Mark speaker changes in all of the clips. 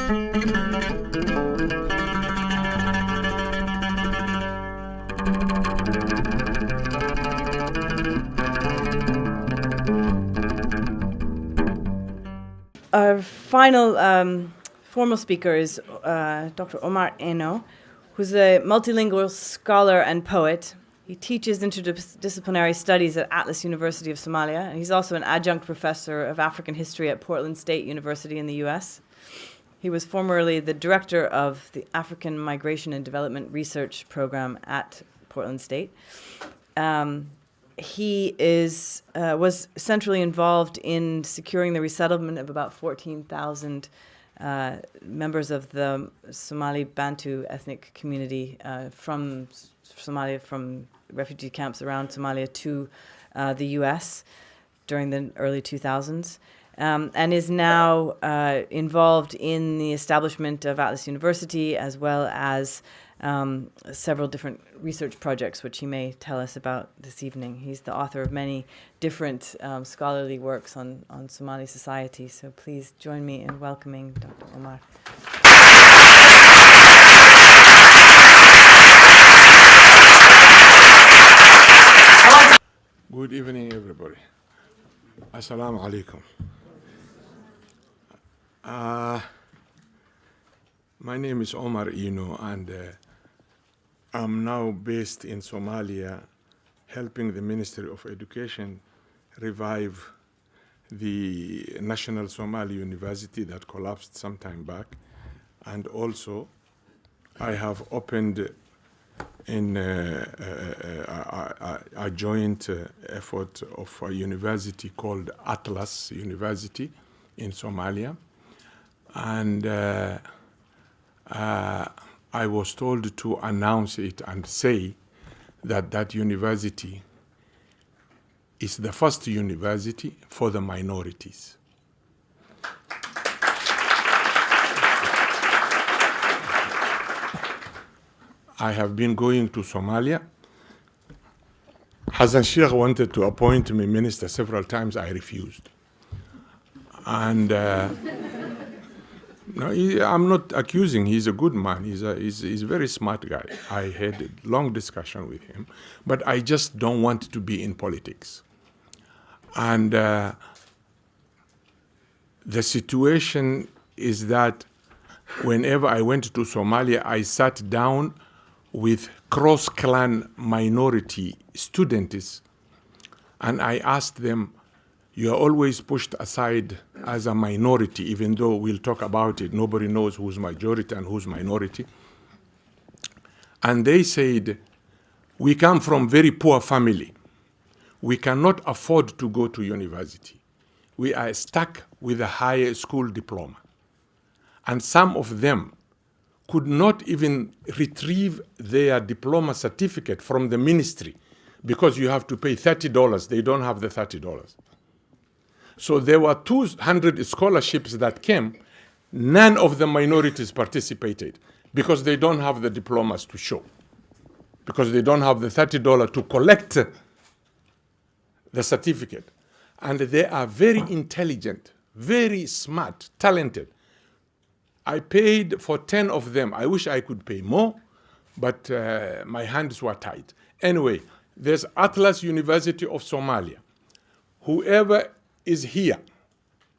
Speaker 1: Our final formal speaker is Dr. Omar Enaw, who's a multilingual scholar and poet. He teaches interdisciplinary studies at Atlas University of Somalia, and he's also an adjunct professor of African history at Portland State University in the US. He was formerly the director of the African Migration and Development Research Program at Portland State. He was centrally involved in securing the resettlement of about 14,000 members of the Somali Bantu ethnic community from Somalia, from refugee camps around Somalia to the U.S. during the early 2000s, and is now involved in the establishment of Atlas University, as well as several different research projects, which he may tell us about this evening. He's the author of many different scholarly works on Somali society. So please join me in welcoming Dr. Omar.
Speaker 2: Good evening, everybody. Assalamu alaikum. My name is Omar Enaw, and I'm now based in Somalia, helping the Ministry of Education revive the National Somali University that collapsed some time back. And also, I have opened in a joint effort of a university called Atlas University in Somalia. And I was told to announce it and say that that university is the first university for the minorities. I have been going to Somalia. Hassan Sheikh wanted to appoint me minister several times. I refused. And no, I'm not accusing. He's a good man. He's a very smart guy. I had a long discussion with him, but I just don't want to be in politics. And the situation is that whenever I went to Somalia, I sat down with cross-clan minority students, and I asked them, you are always pushed aside as a minority, even though we'll talk about it. Nobody knows who's majority and who's minority. And they said, we come from very poor family. We cannot afford to go to university. We are stuck with a higher school diploma. And some of them could not even retrieve their diploma certificate from the ministry because you have to pay $30. They don't have the $30. So there were 200 scholarships that came. None of the minorities participated because they don't have the diplomas to show, because they don't have the $30 to collect the certificate. And they are very intelligent, very smart, talented. I paid for 10 of them. I wish I could pay more, but my hands were tied. Anyway, there's Atlas University of Somalia. Whoever is here,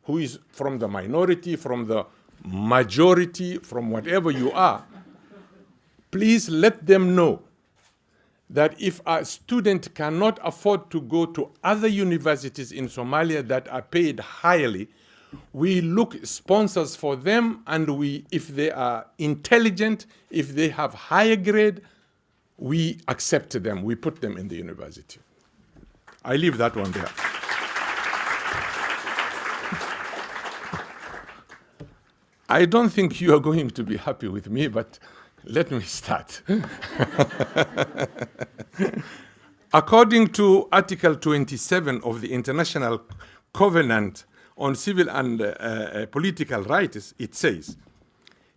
Speaker 2: who is from the minority, from the majority, from whatever you are, please let them know that if a student cannot afford to go to other universities in Somalia that are paid highly, we look sponsors for them, and if they are intelligent, if they have higher grade, we accept them, we put them in the university. I leave that one there. I don't think you are going to be happy with me, but let me start. According to Article 27 of the International Covenant on Civil and Political Rights, it says,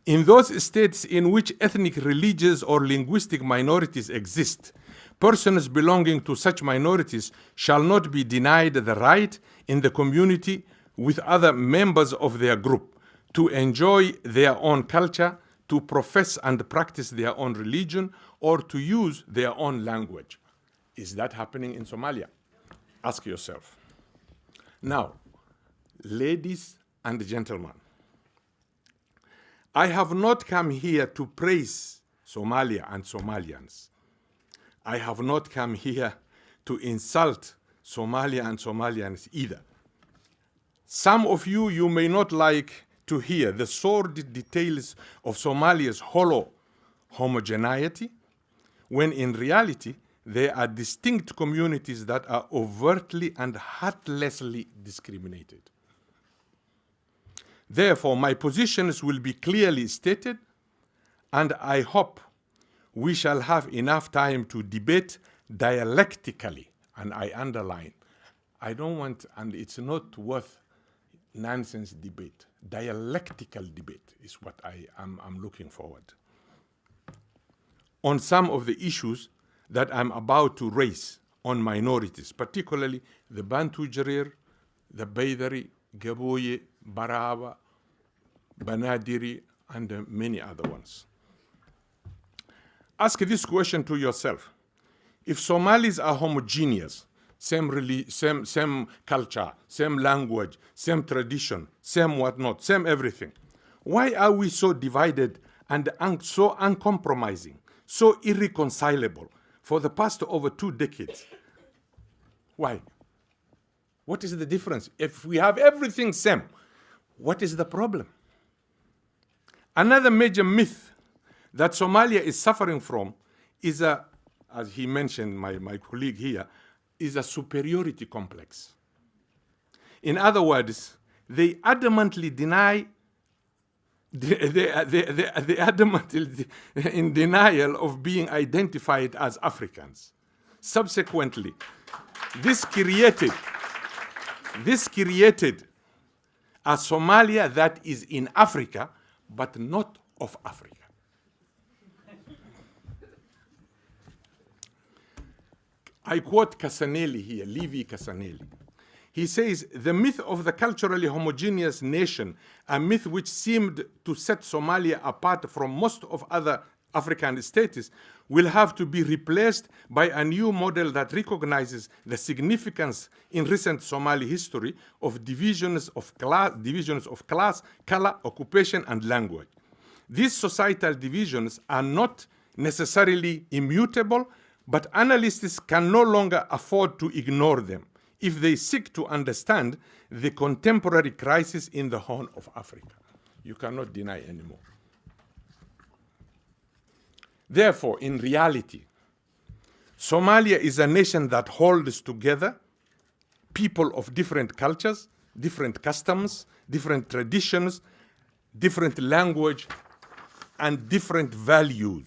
Speaker 2: in those states in which ethnic, religious, or linguistic minorities exist, persons belonging to such minorities shall not be denied the right in the community with other members of their group to enjoy their own culture, to profess and practice their own religion, or to use their own language. Is that happening in Somalia? Ask yourself. Now, ladies and gentlemen, I have not come here to praise Somalia and Somalians. I have not come here to insult Somalia and Somalians either. Some of you may not like to hear the sordid details of Somalia's hollow homogeneity, when in reality, they are distinct communities that are overtly and heartlessly discriminated. Therefore, my positions will be clearly stated, and I hope we shall have enough time to debate dialectically, and I underline, I don't want, and it's not worth nonsense debate. Dialectical debate is what I'm looking forward on some of the issues that I'm about to raise on minorities, particularly the Bantu Jarir, the Baydari, Gaboye, Baraba, Banadiri, and many other ones. Ask this question to yourself. If Somalis are homogeneous, same culture, same language, same tradition, same whatnot, same everything, why are we so divided and so uncompromising, so irreconcilable for the past over 2 decades? Why? What is the difference? If we have everything same, what is the problem? Another major myth that Somalia is suffering from is as he mentioned, my colleague here, is a superiority complex. In other words, they adamantly deny, they adamantly in denial of being identified as Africans. Subsequently, this created a Somalia that is in Africa, but not of Africa. I quote Casanelli here, Levi Casanelli. He says, the myth of the culturally homogeneous nation, a myth which seemed to set Somalia apart from most of other African states, will have to be replaced by a new model that recognizes the significance in recent Somali history of divisions of class, color, occupation, and language. These societal divisions are not necessarily immutable, but analysts can no longer afford to ignore them if they seek to understand the contemporary crisis in the Horn of Africa. You cannot deny anymore. Therefore, in reality, Somalia is a nation that holds together people of different cultures, different customs, different traditions, different language, and different values,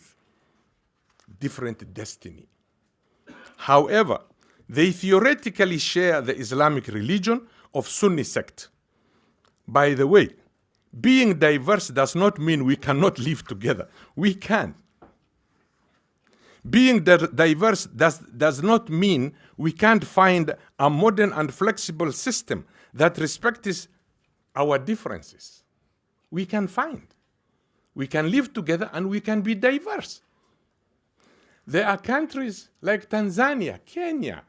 Speaker 2: different destiny. However, they theoretically share the Islamic religion of Sunni sect. By the way, being diverse does not mean we cannot live together. We can. Being diverse does not mean we can't find a modern and flexible system that respects our differences. We can find. We can live together and we can be diverse. There are countries like Tanzania, Kenya,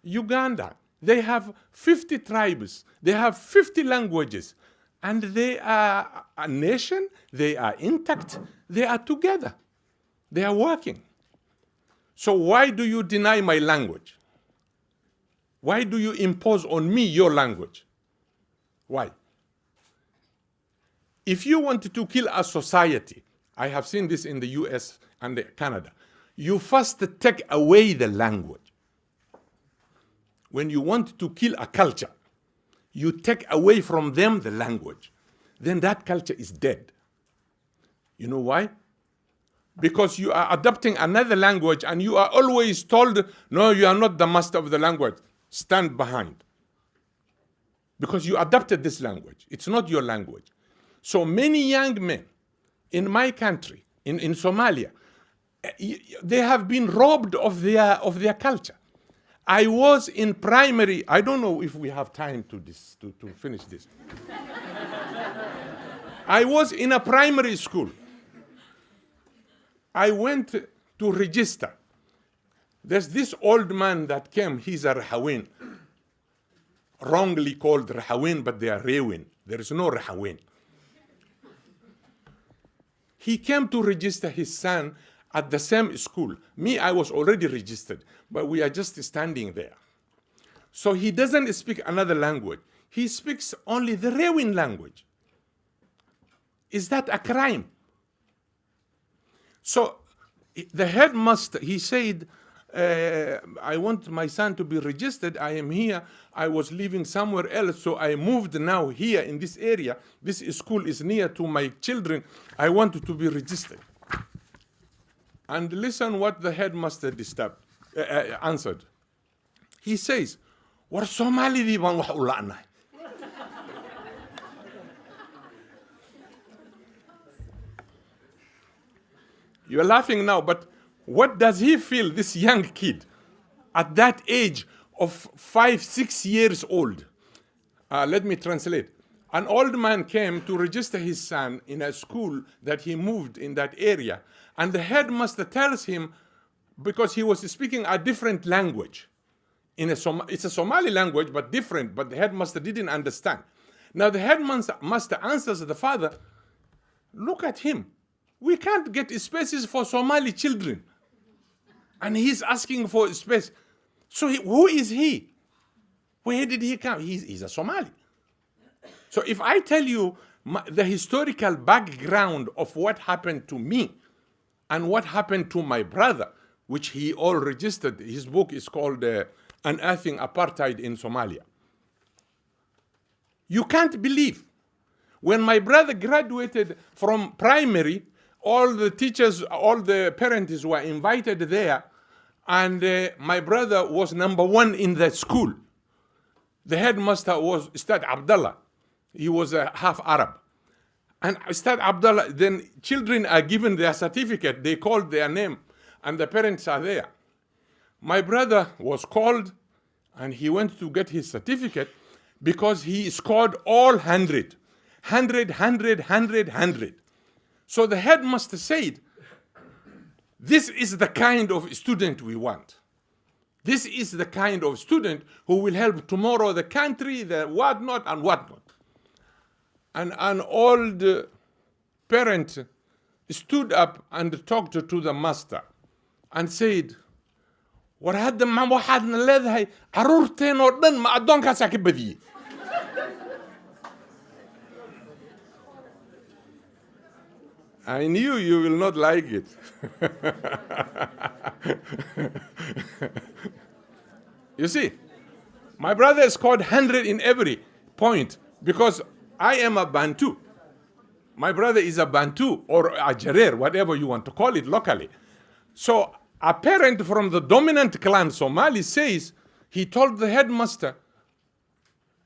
Speaker 2: Uganda. They have 50 tribes. They have 50 languages. And they are a nation. They are intact. They are together. They are working. So why do you deny my language? Why do you impose on me your language? Why? If you want to kill a society, I have seen this in the US and Canada, you first take away the language. When you want to kill a culture, you take away from them the language. Then that culture is dead. You know why? Because you are adopting another language and you are always told, no, you are not the master of the language. Stand behind. Because you adopted this language. It's not your language. So many young men in my country, in Somalia, they have been robbed of their culture. I was in primary, I don't know if we have time to finish this. I was in a primary school. I went to register. There's this old man that came, he's a Rahawin. Wrongly called Rahawin, but they are Rewin. There is no Rahawin. He came to register his son at the same school. Me, I was already registered, but we are just standing there. So he doesn't speak another language. He speaks only the Rewin language. Is that a crime? So the headmaster, he said, I want my son to be registered. I am here. I was living somewhere else, so I moved now here in this area. This school is near to my children. I want to be registered. And listen what the headmaster answered. He says, "War Somali di baan wax u la'nahay." You're laughing now, but what does he feel, this young kid, at that age of 5, 6 years old? Let me translate. An old man came to register his son in a school that he moved in that area, and the headmaster tells him, because he was speaking a different language. It's a Somali language, but different, but the headmaster didn't understand. Now the headmaster answers the father, "Look at him. We can't get spaces for Somali children. And he's asking for space. So who is he? Where did he come? He's a Somali." So if I tell you the historical background of what happened to me and what happened to my brother, which he all registered, his book is called Unearthing Apartheid in Somalia. You can't believe. When my brother graduated from primary, all the teachers, all the parents were invited there, and my brother was number 1 in the school. The headmaster was Ustad Abdullah. He was half Arab. And Ustad Abdullah, then children are given their certificate, they called their name, and the parents are there. My brother was called, and he went to get his certificate because he scored all 100. 100, 100, 100, 100. So the headmaster said, "This is the kind of student we want. This is the kind of student who will help tomorrow the country, the whatnot and whatnot." And an old parent stood up and talked to the master and said, "War hadda ma waxaadna leedahay caruurteen oo dhan ma addoonkaasaa ka badiyey." I knew you will not like it. You see, my brother scored 100 in every point because I am a Bantu. My brother is a Bantu or a Jiray, whatever you want to call it locally. So a parent from the dominant clan Somali says, he told the headmaster,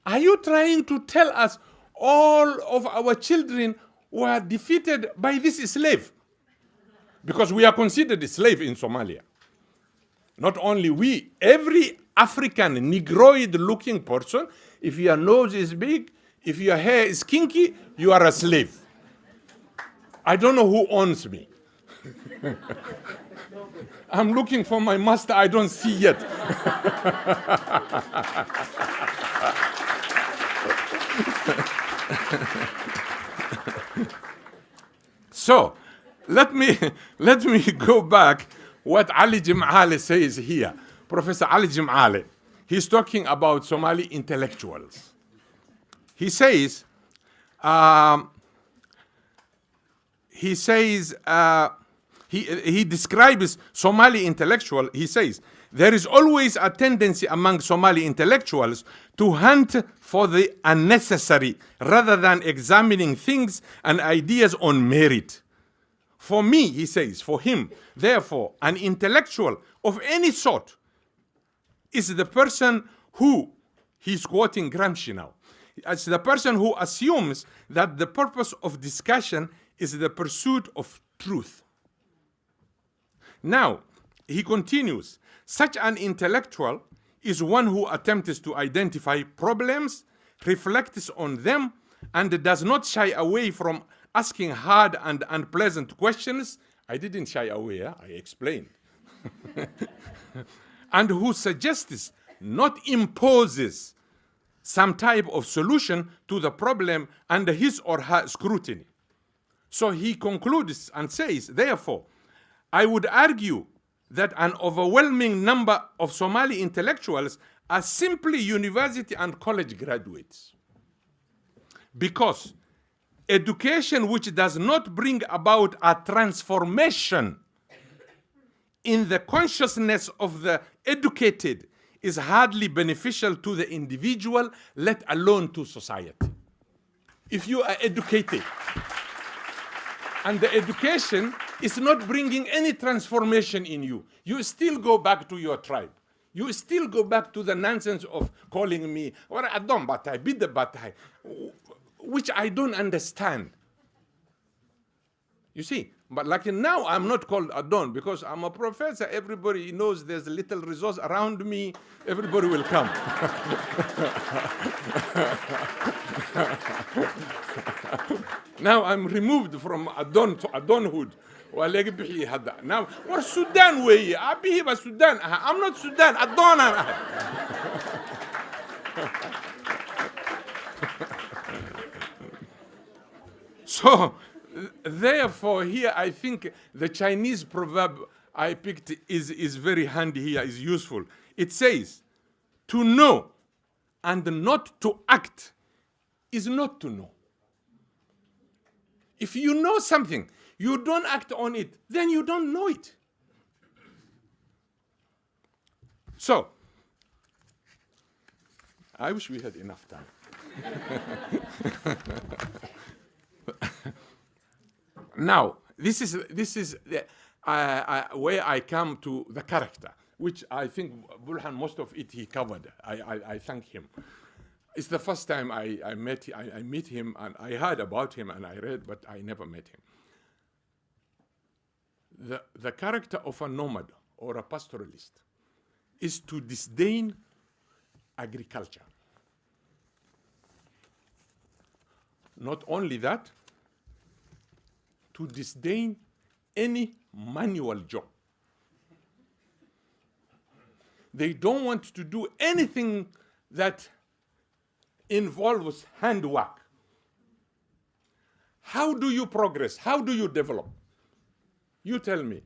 Speaker 2: "Are you trying to tell us all of our children were defeated by this slave?" Because we are considered a slave in Somalia. Not only we, every African Negroid-looking person, if your nose is big, if your hair is kinky, you are a slave. I don't know who owns me. I'm looking for my master, I don't see yet. So, let me go back what Ali Jim'ale says here. Professor Ali Jim'ale, he's talking about Somali intellectuals. He says, he describes Somali intellectual. He says, "There is always a tendency among Somali intellectuals to hunt for the unnecessary rather than examining things and ideas on merit. For me," he says, "for him, therefore, an intellectual of any sort is the person who," he's quoting Gramsci now, "it's the person who assumes that the purpose of discussion is the pursuit of truth." Now, he continues, "Such an intellectual is one who attempts to identify problems, reflects on them, and does not shy away from asking hard and unpleasant questions. I didn't shy away, I explained. And who suggests, not imposes, some type of solution to the problem under his or her scrutiny. So he concludes and says, therefore, I would argue that an overwhelming number of Somali intellectuals are simply university and college graduates. Because education which does not bring about a transformation in the consciousness of the educated is hardly beneficial to the individual, let alone to society. If you are educated and the education is not bringing any transformation in you, you still go back to your tribe. You still go back to the nonsense of calling me, or Adon Batai, Bidda Batai, which I don't understand. You see, but like now I'm not called Adon because I'm a professor. Everybody knows there's a little resource around me. Everybody will come. Now I'm removed from Adon to Adonhood. Now, we're Sudan way. I'm Sudan. I'm not Sudan. Adon. So, therefore, here I think the Chinese proverb I picked is very handy here, is useful. It says, to know and not to act is not to know. If you know something, you don't act on it, then you don't know it. So, I wish we had enough time. Now, this is where I come to the character, which I think Burhan, most of it he covered. I thank him. It's the first time I meet him, and I heard about him and I read, but I never met him. The character of a nomad or a pastoralist is to disdain agriculture. Not only that, to disdain any manual job. They don't want to do anything that involves handwork. How do you progress? How do you develop? You tell me.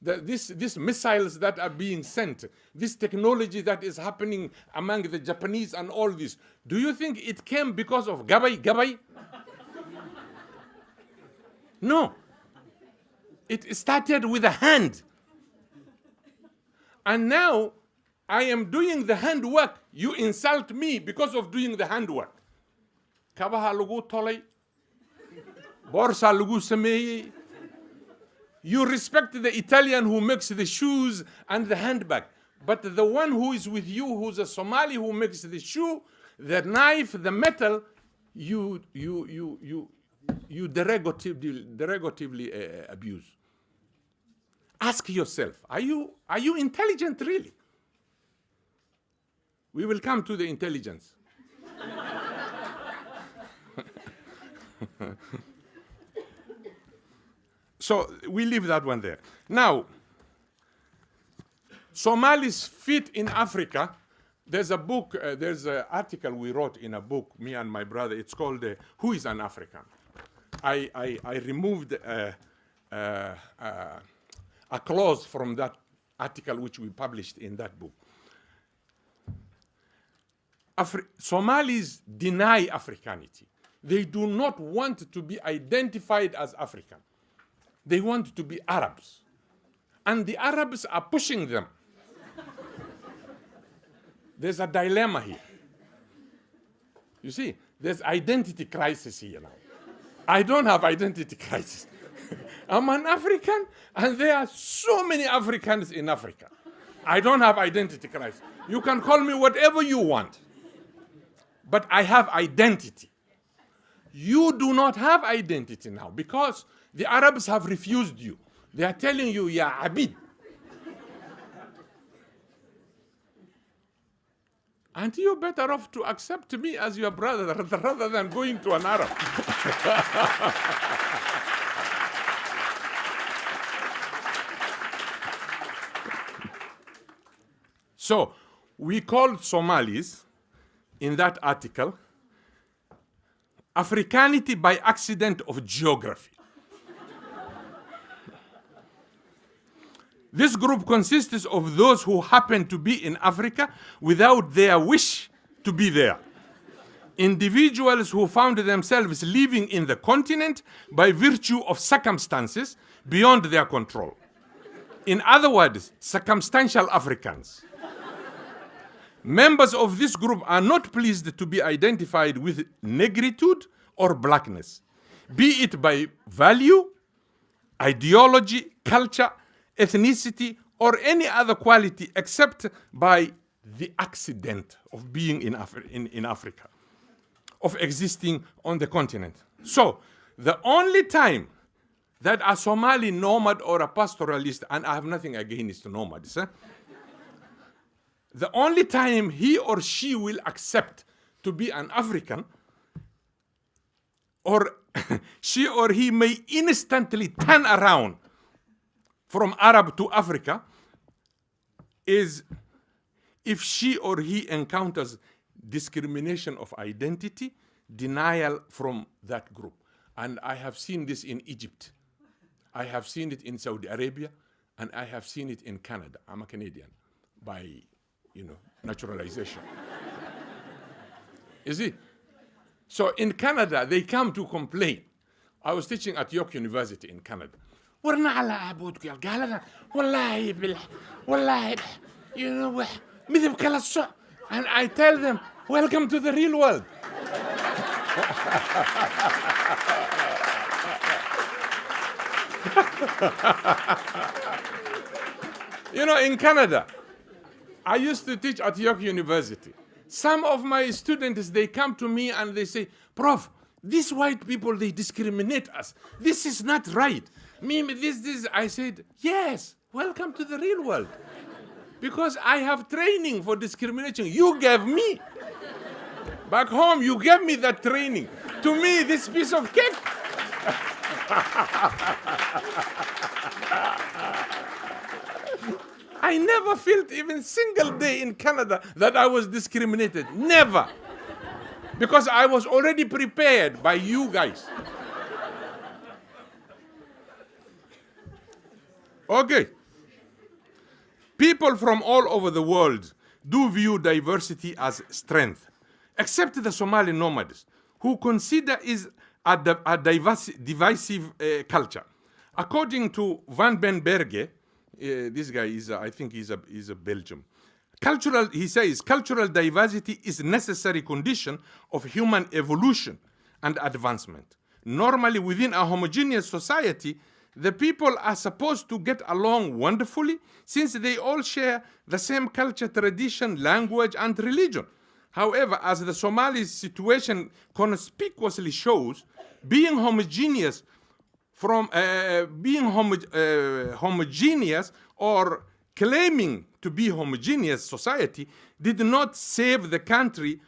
Speaker 2: These missiles that are being sent, this technology that is happening among the Japanese and all this, do you think it came because of Gabay? No. It started with a hand. And now I am doing the handwork. You insult me because of doing the handwork. Kabaha lagu tolay. Borsa lagu sameye. You respect the Italian who makes the shoes and the handbag. But the one who is with you, who's a Somali who makes the shoe, the knife, the metal, you derogatively abuse. Ask yourself, are you intelligent really? We will come to the intelligence. So we leave that one there. Now, Somalis fit in Africa. There's a book, there's an article we wrote in a book, me and my brother. It's called Who is an African? I removed a clause from that article which we published in that book. Somalis deny Africanity. They do not want to be identified as African. They want to be Arabs. And the Arabs are pushing them. There's a dilemma here. You see, there's identity crisis here now. I don't have identity crisis. I'm an African, and there are so many Africans in Africa. I don't have identity crisis. You can call me whatever you want. But I have identity. You do not have identity now because the Arabs have refused you. They are telling you, ya Abid. And you're better off to accept me as your brother rather than going to an Arab. So, we called Somalis in that article Africanity by accident of geography. This group consists of those who happen to be in Africa without their wish to be there. Individuals who found themselves living in the continent by virtue of circumstances beyond their control. In other words, circumstantial Africans. Members of this group are not pleased to be identified with negritude or blackness, be it by value, ideology, culture, ethnicity, or any other quality except by the accident of being in Africa, of existing on the continent. So, the only time that a Somali nomad or a pastoralist, and I have nothing against nomads, the only time he or she will accept to be an African, or she or he may instantly turn around from Arab to Africa, is if she or he encounters discrimination of identity, denial from that group. And I have seen this in Egypt. I have seen it in Saudi Arabia, and I have seen it in Canada. I'm a Canadian by, naturalization. You see? So in Canada, they come to complain. I was teaching at York University in Canada. ورنا على عبودك يا قال هذا والله مثل كلا الصع. And I tell them, welcome to the real world. In Canada, I used to teach at York University. Some of my students, they come to me and they say, Prof, these white people, they discriminate us. This is not right. This. I said, yes, welcome to the real world. Because I have training for discrimination. You gave me. Back home, you gave me that training. To me, this piece of cake. I never felt even single day in Canada that I was discriminated. Never. Because I was already prepared by you guys. Okay. People from all over the world do view diversity as strength, except the Somali nomads, who consider it a divisive culture. According to Van den Berge, this guy is, I think he's a Belgium. He says, cultural diversity is a necessary condition of human evolution and advancement. Normally, within a homogeneous society, the people are supposed to get along wonderfully since they all share the same culture, tradition, language, and religion. However, as the Somali situation conspicuously shows, being homogeneous or claiming to be homogeneous society did not save the country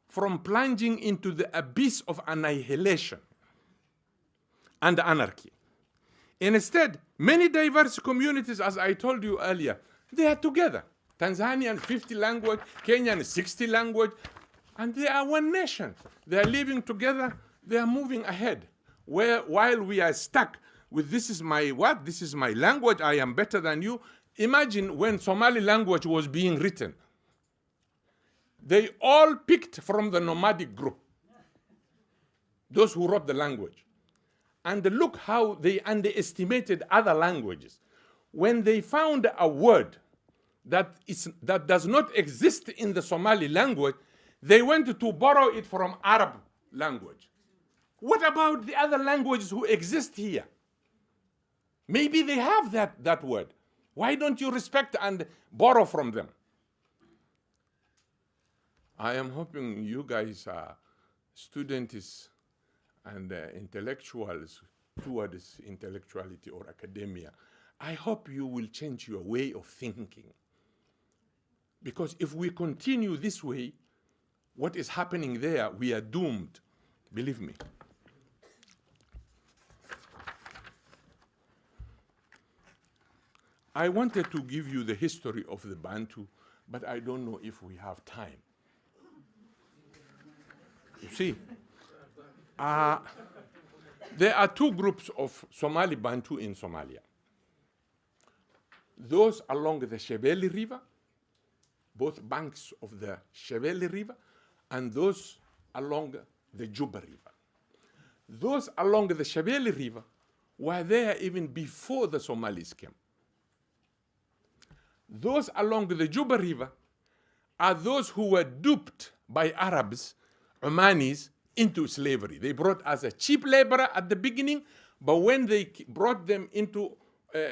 Speaker 2: from plunging into the abyss of annihilation and anarchy. Instead, many diverse communities, as I told you earlier, they are together. Tanzanian 50 language, Kenyan 60 language, and they are one nation. They are living together, they are moving ahead. While we are stuck with this is my language, I am better than you. Imagine when Somali language was being written. They all picked from the nomadic group, those who wrote the language. And look how they underestimated other languages. When they found a word that does not exist in the Somali language, they went to borrow it from Arab language. What about the other languages who exist here? Maybe they have that word. Why don't you respect and borrow from them? I am hoping you guys are students and intellectuals towards intellectuality or academia. I hope you will change your way of thinking. Because if we continue this way, what is happening there, we are doomed. Believe me. I wanted to give you the history of the Bantu, but I don't know if we have time. You see, there are two groups of Somali Bantu in Somalia. Those along the Shebele River, both banks of the Shebele River, and those along the Juba River. Those along the Shebele River were there even before the Somalis came. Those along the Juba River are those who were duped by Arabs, Omanis, into slavery. They brought as a cheap laborer at the beginning, but when they brought them into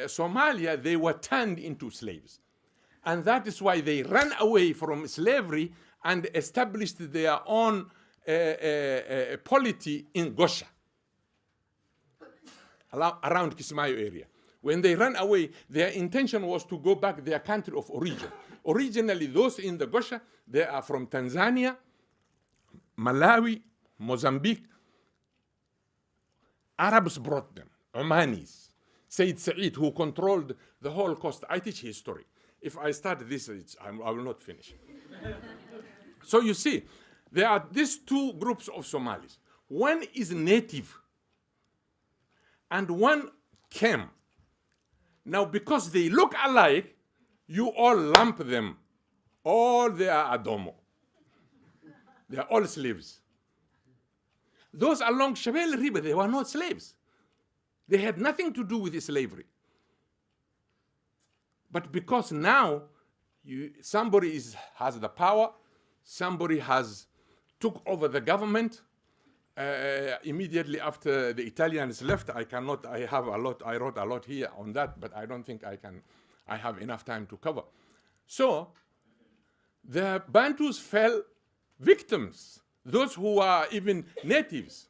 Speaker 2: Somalia, they were turned into slaves. And that is why they ran away from slavery and established their own polity in Gosha, around Kismayo area. When they ran away, their intention was to go back to their country of origin. Originally, those in the Gosha, they are from Tanzania, Malawi, Mozambique. Arabs brought them, Omanis. Said Said, who controlled the whole coast. I teach history. If I start this, I will not finish. So you see, there are these two groups of Somalis. One is native, and one came. Now, because they look alike, you all lump them. All they are Adomo. They are all slaves. Those along Shebele River, they were not slaves. They had nothing to do with slavery. But because now somebody has the power, somebody has took over the government, immediately after the Italians left, I wrote a lot here on that, but I don't think I have enough time to cover. So the Bantus fell victims, those who are even natives.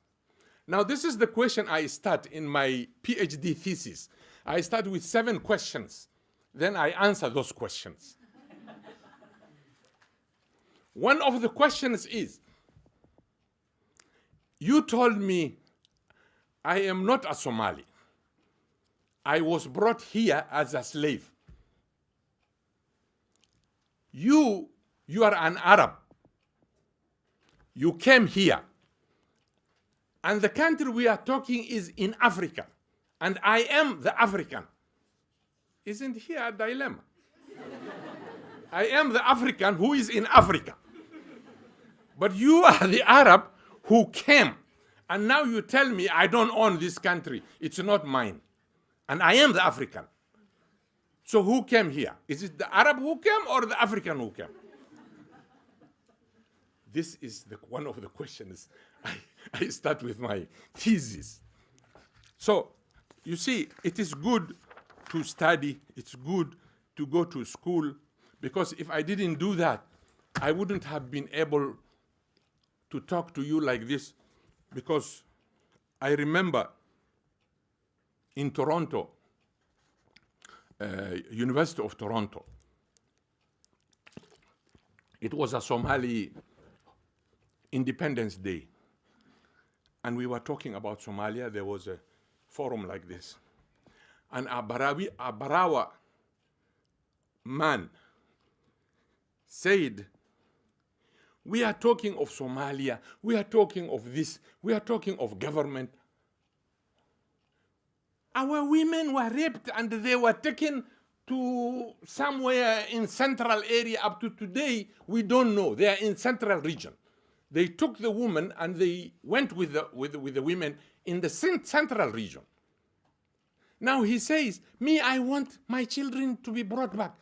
Speaker 2: Now this is the question I start in my PhD thesis. I start with 7 questions. Then I answer those questions. One of the questions is, you told me I am not a Somali. I was brought here as a slave. You are an Arab. You came here. And the country we are talking is in Africa. And I am the African. Isn't here a dilemma? I am the African who is in Africa. But you are the Arab who came. And now you tell me I don't own this country. It's not mine. And I am the African. So who came here? Is it the Arab who came or the African who came? This is one of the questions I start with my thesis. So, you see, it is good to study. It's good to go to school. Because if I didn't do that, I wouldn't have been able to talk to you like this. Because I remember in Toronto, University of Toronto, it was a Somali Independence Day. And we were talking about Somalia. There was a forum like this. And a Barawa man said, we are talking of Somalia, we are talking of this, we are talking of government. Our women were raped and they were taken to somewhere in central area. Up to today, we don't know. They are in central region. They took the woman and they went with the women in the central region. Now he says, me, I want my children to be brought back.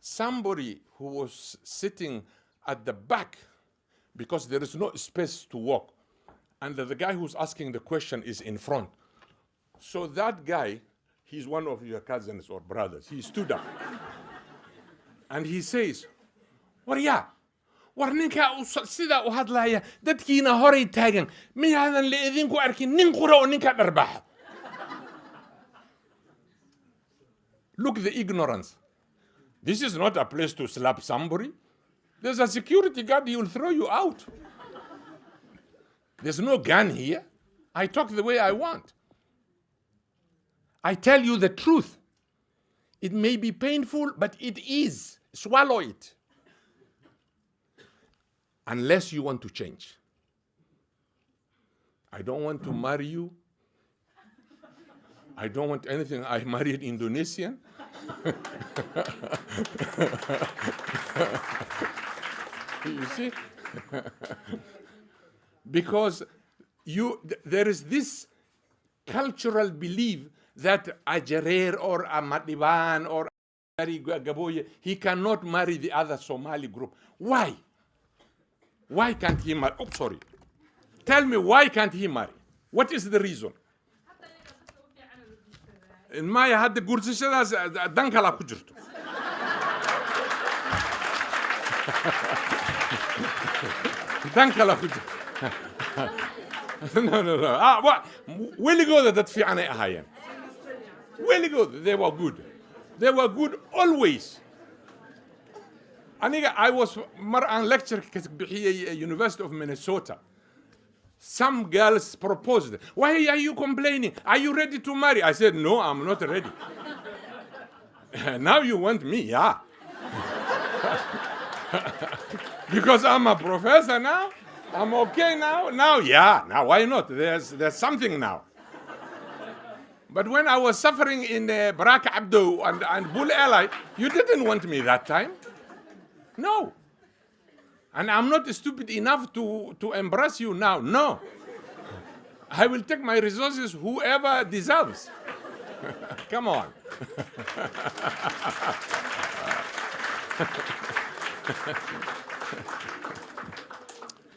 Speaker 2: Somebody who was sitting at the back, because there is no space to walk, and the guy who's asking the question is in front. So that guy, he's one of your cousins or brothers. He stood up. And he says, Warya, war ninka sida u hadlaya dadkiina horay taagan miyaadan la idinku arkin nin qura oo ninka dharbaxa. Look the ignorance. This is not a place to slap somebody. There's a security guard, he will throw you out. There's no gun here. I talk the way I want. I tell you the truth. It may be painful, but it is. Swallow it. Unless you want to change. I don't want to marry you. I don't want anything. I married Indonesian. You see? Because there is this cultural belief that a Jiray or a Madiban or a Gaboye, he cannot marry the other Somali group. Why? Why can't he marry? Oh, sorry. Tell me, why can't he marry? What is the reason? In my had the gursishadaas dankala ku jirto. Dankala ku jirto. No. What? Weligooda dad fiican ay ahaayeen. Weligooda, they were good. They were good always. Aniga, I was mar aan lecture ka bixiyay University of Minnesota. Some girls proposed. Why are you complaining? Are you ready to marry? I said, no, I'm not ready. Now you want me, yeah. Because I'm a professor now. I'm okay now. Now, yeah. Now, why not? There's something now. But when I was suffering in Barak Abdo and Bull Ally, you didn't want me that time. No. And I'm not stupid enough to embrace you now. No. I will take my resources whoever deserves. Come on.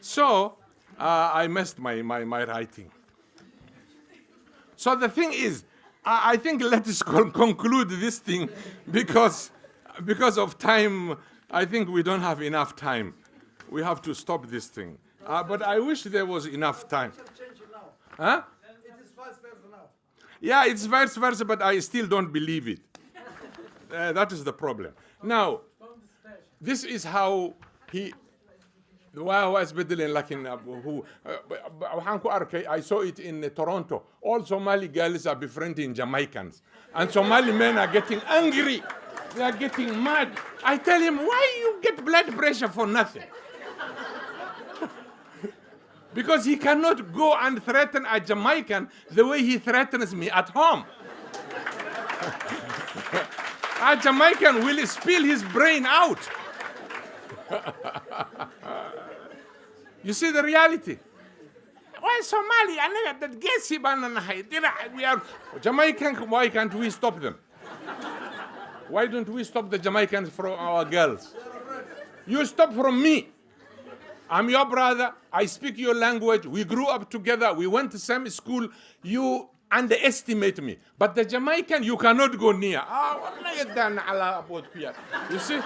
Speaker 2: So, I messed my writing. So the thing is, I think let us conclude this thing because of time. I think we don't have enough time. We have to stop this thing. But I wish there was enough time. Huh?
Speaker 3: It is vice versa now.
Speaker 2: Yeah, it's vice versa, but I still don't believe it. That is the problem. Now, this is how he... I saw it in Toronto. All Somali girls are befriending Jamaicans. And Somali men are getting angry. They are getting mad. I tell him, why you get blood pressure for nothing? Because he cannot go and threaten a Jamaican the way he threatens me at home. A Jamaican will spill his brain out. You see the reality? Why Somali? That gets him we are Jamaican. Why can't we stop them? Why don't we stop the Jamaicans from our girls? You stop from me. I'm your brother. I speak your language. We grew up together. We went to same school. You underestimate me. But the Jamaican, you cannot go near. You see?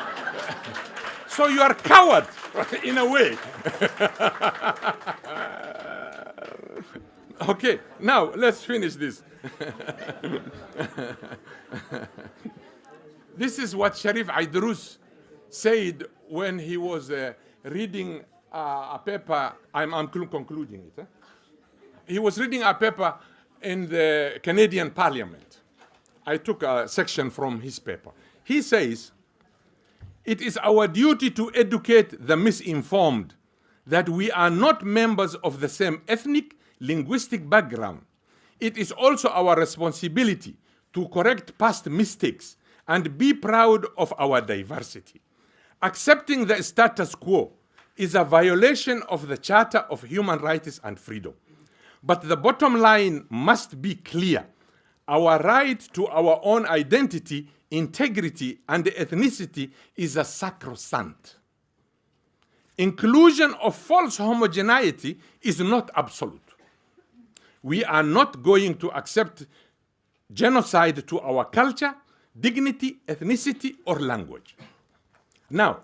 Speaker 2: So you are coward, in a way. Okay, now let's finish this. This is what Sharif Aydrus said when he was reading a paper. I'm concluding it. He was reading a paper in the Canadian Parliament. I took a section from his paper. He says, "It is our duty to educate the misinformed that we are not members of the same ethnic, linguistic background. It is also our responsibility to correct past mistakes and be proud of our diversity. Accepting the status quo is a violation of the Charter of Human Rights and Freedom. But the bottom line must be clear. Our right to our own identity, integrity, and ethnicity is a sacrosanct. Inclusion of false homogeneity is not absolute. We are not going to accept genocide to our culture, dignity, ethnicity, or language." Now,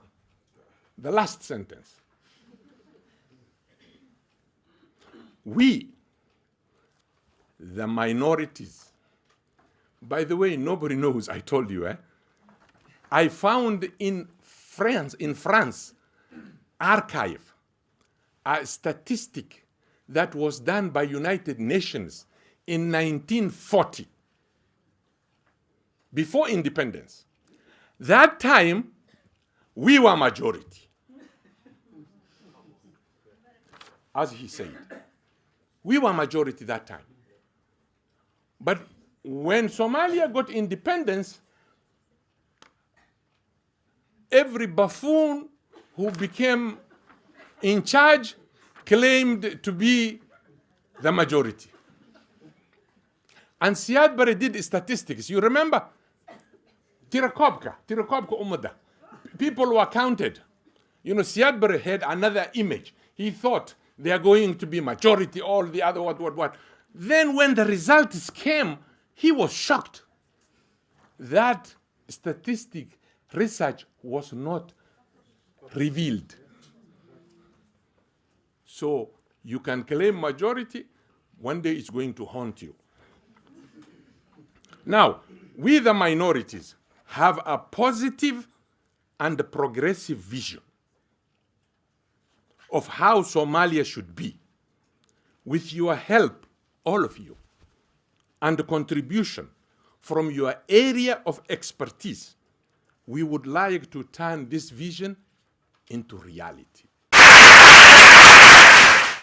Speaker 2: the last sentence. We, the minorities, by the way, nobody knows, I told you, I found in France, archive, a statistic that was done by United Nations in 1940, before independence. That time, we were majority. As he said, we were majority that time. But when Somalia got independence, every buffoon who became in charge claimed to be the majority. And Siad Barre did statistics. You remember? Tirakobka Umada. People were counted. You know, Siad Barre had another image. He thought they are going to be majority, all the other what. Then when the results came, he was shocked. That statistic research was not revealed. So you can claim majority, one day it's going to haunt you. Now, we the minorities have a positive and a progressive vision of how Somalia should be. With your help, all of you, and contribution from your area of expertise, we would like to turn this vision into reality.